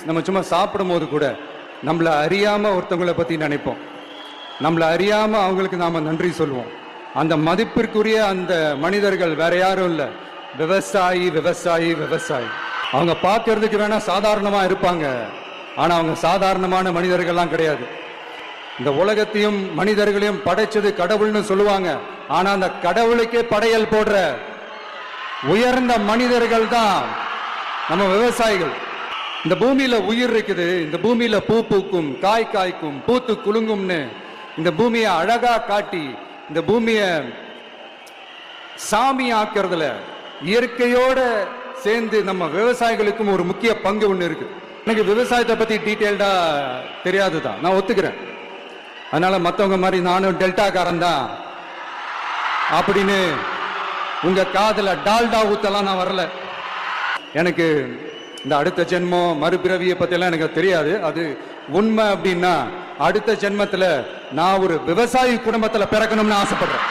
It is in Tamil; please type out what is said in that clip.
நம்ம சும்மா சாப்பிடும் போது கூட நம்மளை அறியாம ஒருத்தவங்களை பத்தி நினைப்போம், நம்மளை அறியாம அவங்களுக்கு நாம நன்றி சொல்லுவோம். அந்த மதிப்பிற்குரிய அந்த மனிதர்கள் வேற யாரும் இல்லை, விவசாயி விவசாயி விவசாயி. அவங்க பார்க்கறதுக்கு வேணா சாதாரணமா இருப்பாங்க, ஆனா அவங்க சாதாரணமான மனிதர்கள்லாம் கிடையாது. இந்த உலகத்தையும் மனிதர்களையும் படைச்சது கடவுள்னு சொல்லுவாங்க, ஆனா அந்த கடவுளுக்கே படையல் போடுற உயர்ந்த மனிதர்கள் தான் நம்ம விவசாயிகள். இந்த பூமியில உயிர் இருக்குது, இந்த பூமியில பூ பூக்கும், காய் காய்க்கும், பூத்து குலுங்கும்னு இந்த பூமியை அழகா காட்டி இந்த பூமியை சாமி ஆக்குறதுல இயற்கையோட சேர்ந்து நம்ம விவசாயிகளுக்கும் ஒரு முக்கிய பங்கு ஒன்று இருக்கு. எனக்கு விவசாயத்தை பத்தி டீட்டெயில்டா தெரியாதுதான், நான் ஒத்துக்கிறேன். அதனால மற்றவங்க மாதிரி நானும் டெல்டாக்காரன் தான் அப்படின்னு உங்க காதுல டால்டா ஊத்தலாம் நான் வரல. எனக்கு இந்த அடுத்த ஜென்மம் மறுபிறவியை பத்தியெல்லாம் எனக்கு தெரியாது. அது உண்மை அப்படின்னா அடுத்த ஜென்மத்துல நான் ஒரு விவசாயி குடும்பத்துல பிறக்கணும்னு ஆசைப்படுறேன்.